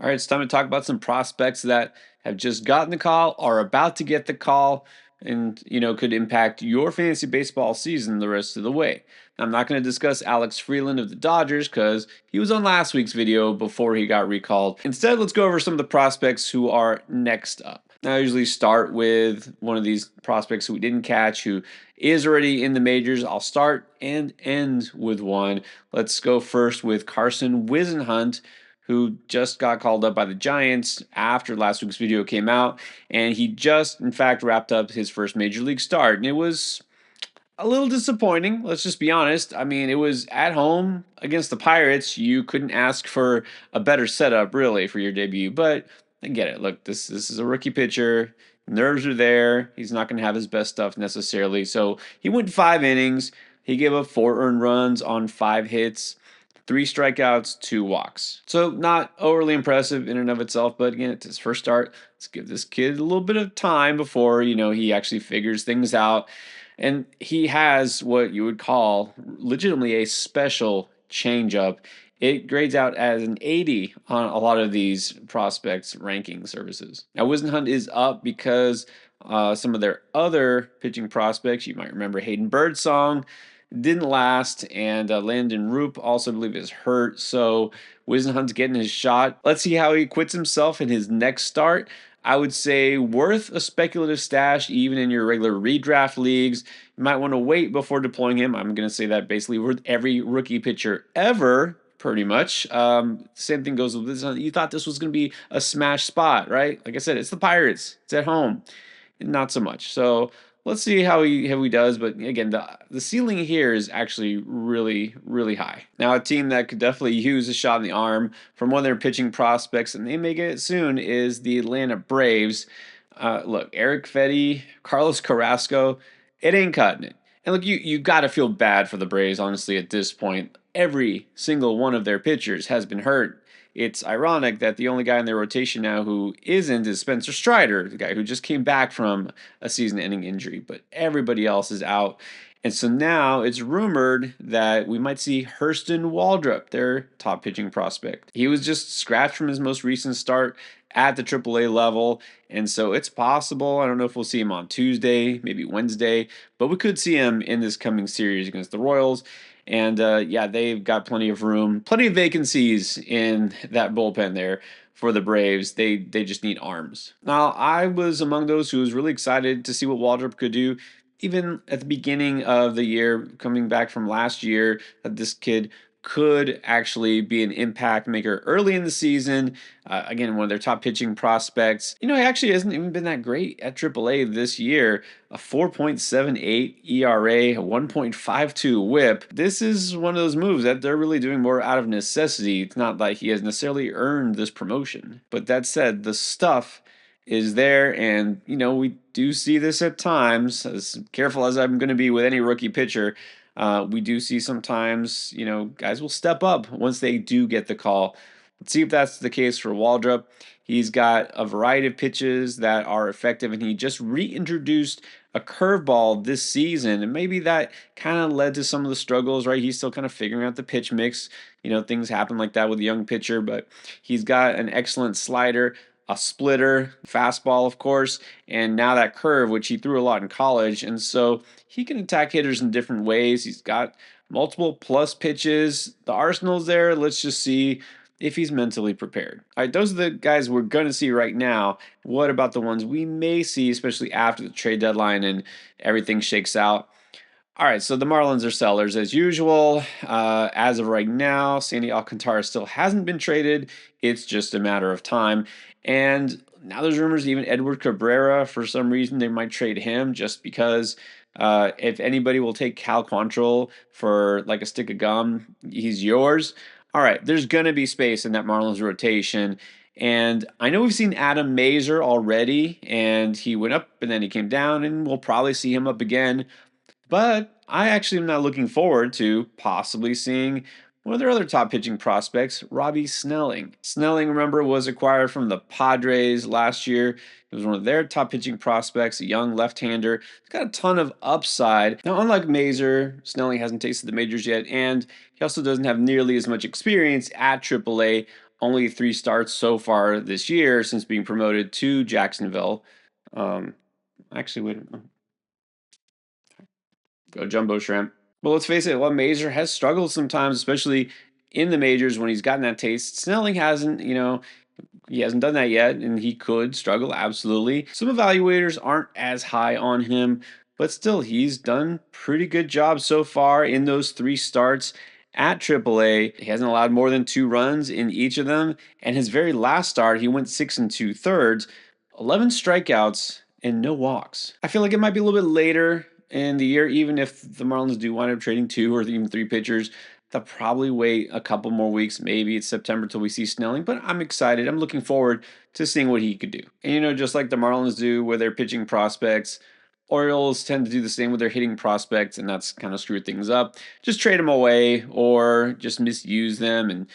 All right, it's time to talk about some prospects that have just gotten the call, are about to get the call, and could impact your fantasy baseball season the rest of the way. Now, I'm not going to discuss Alex Freeland of the Dodgers because he was on last week's video before he got recalled. Instead, let's go over some of the prospects who are next up. Now, I usually start with one of these prospects who we didn't catch, who is already in the majors. I'll start and end with one. Let's go first with Carson Whisenhunt, who just got called up by the Giants after last week's video came out. And he just, in fact, wrapped up his first major league start. And it was a little disappointing. Let's just be honest. I mean, it was at home against the Pirates. You couldn't ask for a better setup, really, for your debut. But I get it. Look, this is a rookie pitcher. Nerves are there. He's not going to have his best stuff necessarily. So he went 5 innings. He gave up 4 earned runs on 5 hits. 3 strikeouts, 2 walks. So not overly impressive in and of itself, but again, it's his first start. Let's give this kid a little bit of time before, he actually figures things out. And he has what you would call legitimately a special changeup. It grades out as an 80 on a lot of these prospects ranking services. Now, Whisenhunt is up because some of their other pitching prospects, you might remember Hayden Birdsong, didn't last, and Landon Roop also, I believe, is hurt. So Whisenhunt's getting his shot. Let's see how he quits himself in his next start. I would say worth a speculative stash, even in your regular redraft leagues. You might want to wait before deploying him. I'm going to say that basically with every rookie pitcher ever, pretty much. Same thing goes with this. You thought this was going to be a smash spot, right? Like I said, it's the Pirates. It's at home. Not so much. So let's see how he does. But again, the ceiling here is actually really, really high. Now, a team that could definitely use a shot in the arm from one of their pitching prospects, and they may get it soon, is the Atlanta Braves. Look, Eric Fetty, Carlos Carrasco, it ain't cutting it. And look, you got to feel bad for the Braves, honestly, at this point. Every single one of their pitchers has been hurt. It's ironic that the only guy in their rotation now who isn't is Spencer Strider, the guy who just came back from a season-ending injury, but everybody else is out. And so now it's rumored that we might see Hurston Waldrop, their top pitching prospect. He was just scratched from his most recent start at the AAA level, and so it's possible. I don't know if we'll see him on Tuesday, maybe Wednesday, but we could see him in this coming series against the Royals. And yeah, they've got plenty of room, plenty of vacancies in that bullpen there for the Braves. They just need arms. Now, I was among those who was really excited to see what Waldrop could do. Even at the beginning of the year, coming back from last year, that this kid could actually be an impact maker early in the season. Again, one of their top pitching prospects. He actually hasn't even been that great at AAA this year. A 4.78 ERA, a 1.52 whip. This is one of those moves that they're really doing more out of necessity. It's not like he has necessarily earned this promotion. But that said, the stuff is there, and we do see this at times. As careful as I'm going to be with any rookie pitcher, we do see sometimes, guys will step up once they do get the call. Let's see if that's the case for Waldrop. He's got a variety of pitches that are effective, and he just reintroduced a curveball this season, and maybe that kind of led to some of the struggles, right? He's still kind of figuring out the pitch mix. Things happen like that with a young pitcher, but he's got an excellent slider, a splitter, fastball, of course, and now that curve, which he threw a lot in college. And so he can attack hitters in different ways. He's got multiple plus pitches. The arsenal's there. Let's just see if he's mentally prepared. All right, those are the guys we're going to see right now. What about the ones we may see, especially after the trade deadline and everything shakes out? All right, so the Marlins are sellers as usual. As of right now, Sandy Alcantara still hasn't been traded. It's just a matter of time. And now there's rumors even Edward Cabrera, for some reason, they might trade him just because if anybody will take Cal Quantrill for like a stick of gum, he's yours. All right, there's going to be space in that Marlins rotation. And I know we've seen Adam Mazur already, and he went up and then he came down, and we'll probably see him up again. But I actually am not looking forward to possibly seeing one of their other top pitching prospects, Robbie Snelling. Snelling, remember, was acquired from the Padres last year. He was one of their top pitching prospects, a young left-hander. He's got a ton of upside. Now, unlike Mazur, Snelling hasn't tasted the majors yet, and he also doesn't have nearly as much experience at AAA. only 3 starts so far this year since being promoted to Jacksonville. Um, actually, wait, go Jumbo Shrimp. But let's face it, well, Mazer has struggled sometimes, especially in the majors when he's gotten that taste. Snelling hasn't, he hasn't done that yet, and he could struggle, absolutely. Some evaluators aren't as high on him, but still, he's done pretty good job so far in those 3 starts at AAA. He hasn't allowed more than 2 runs in each of them, and his very last start, he went 6 2/3, 11 strikeouts, and no walks. I feel like it might be a little bit later in the year, even if the Marlins do wind up trading 2 or even 3 pitchers. They'll probably wait a couple more weeks. Maybe it's September till we see Snelling, but I'm excited. I'm looking forward to seeing what he could do. And just like the Marlins do with their pitching prospects, Orioles tend to do the same with their hitting prospects, and that's kind of screwed things up. Just trade them away or just misuse them. And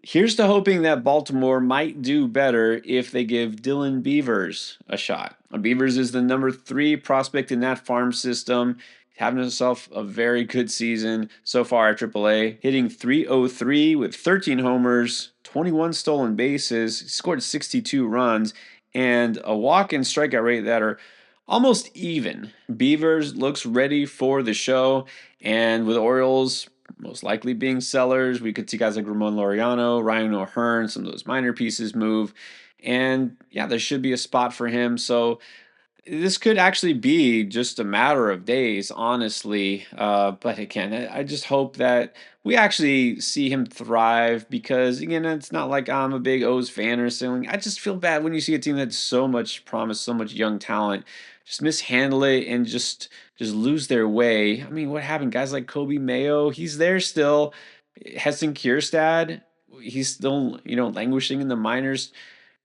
here's to hoping that Baltimore might do better if they give Dylan Beavers a shot. Beavers is the number 3 prospect in that farm system, having himself a very good season so far at AAA, hitting .303 with 13 homers, 21 stolen bases, scored 62 runs, and a walk and strikeout rate that are almost even. Beavers looks ready for the show, and with Orioles most likely being sellers. We could see guys like Ramon Laureano, Ryan O'Hearn, some of those minor pieces move. And yeah, there should be a spot for him. So this could actually be just a matter of days, honestly. But again, I just hope that we actually see him thrive because, again, it's not like I'm a big O's fan or something. I just feel bad when you see a team that's so much promise, so much young talent, just mishandle it and just lose their way. I mean, what happened? Guys like Kobe Mayo, he's there still. Heston Kierstad, he's still, languishing in the minors.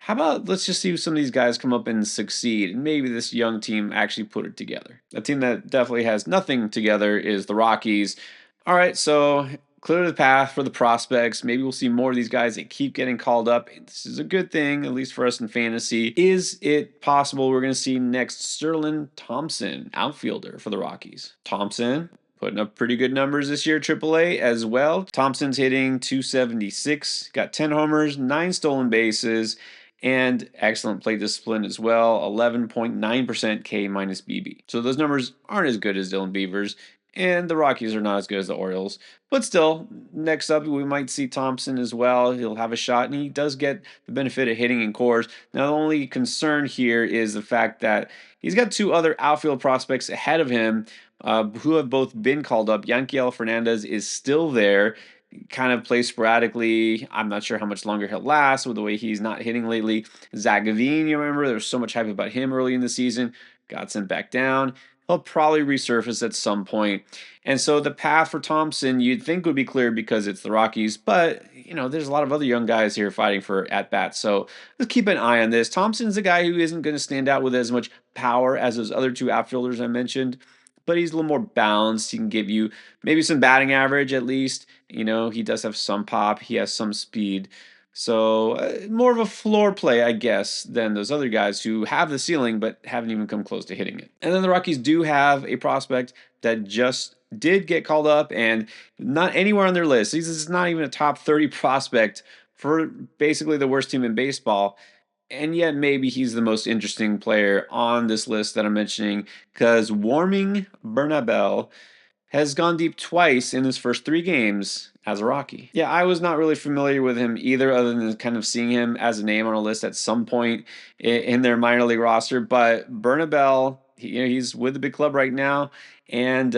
How about let's just see some of these guys come up and succeed, and maybe this young team actually put it together. A team that definitely has nothing together is the Rockies. All right, so clear the path for the prospects. Maybe we'll see more of these guys that keep getting called up. This is a good thing, at least for us in fantasy. Is it possible we're going to see next Sterling Thompson, outfielder for the Rockies? Thompson putting up pretty good numbers this year, AAA as well. Thompson's hitting .276, got 10 homers, 9 stolen bases, and excellent plate discipline as well. 11.9% K minus BB. So those numbers aren't as good as Dylan Beavers, and the Rockies are not as good as the Orioles. But still, next up, we might see Thompson as well. He'll have a shot, and he does get the benefit of hitting in cores. Now, the only concern here is the fact that he's got 2 other outfield prospects ahead of him who have both been called up. Yanquiel Fernandez is still there, kind of plays sporadically. I'm not sure how much longer he'll last with the way he's not hitting lately. Zach Gavin, you remember, there was so much hype about him early in the season, got sent back down. He'll probably resurface at some point. And so the path for Thompson you'd think would be clear because it's the Rockies, but there's a lot of other young guys here fighting for at bats. So let's keep an eye on this. Thompson's a guy who isn't going to stand out with as much power as those other 2 outfielders I mentioned, but he's a little more balanced. He can give you maybe some batting average at least. He does have some pop, he has some speed. So, more of a floor play, I guess, than those other guys who have the ceiling but haven't even come close to hitting it. And then the Rockies do have a prospect that just did get called up and not anywhere on their list. This is not even a top 30 prospect for basically the worst team in baseball. And yet, maybe he's the most interesting player on this list that I'm mentioning because Warming Bernabel has gone deep twice in his first 3 games as a Rocky. Yeah, I was not really familiar with him either, other than kind of seeing him as a name on a list at some point in their minor league roster. But Bernabel, he's with the big club right now, and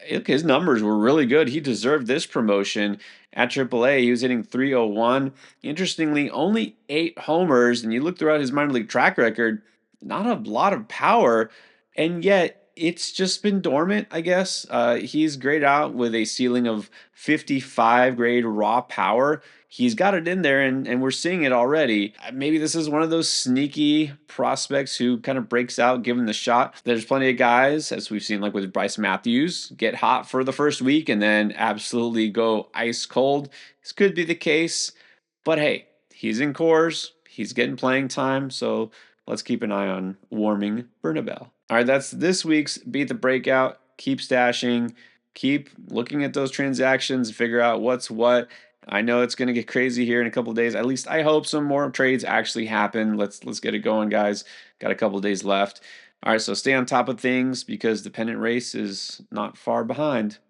his numbers were really good. He deserved this promotion at AAA. He was hitting .301. Interestingly, only 8 homers, and you look throughout his minor league track record, not a lot of power, and yet it's just been dormant, I guess. He's grayed out with a ceiling of 55 grade raw power. He's got it in there, and we're seeing it already. Maybe this is one of those sneaky prospects who kind of breaks out given the shot. There's plenty of guys, as we've seen, like with Bryce Matthews, get hot for the first week and then absolutely go ice cold. This could be the case, but hey, he's in cores, he's getting playing time, so let's keep an eye on Warming Bernabel. All right, that's this week's Beat the Breakout. Keep stashing, keep looking at those transactions, figure out what's what. I know it's going to get crazy here in a couple of days. At least I hope some more trades actually happen. Let's get it going, guys. Got a couple of days left. All right, so stay on top of things because the pennant race is not far behind.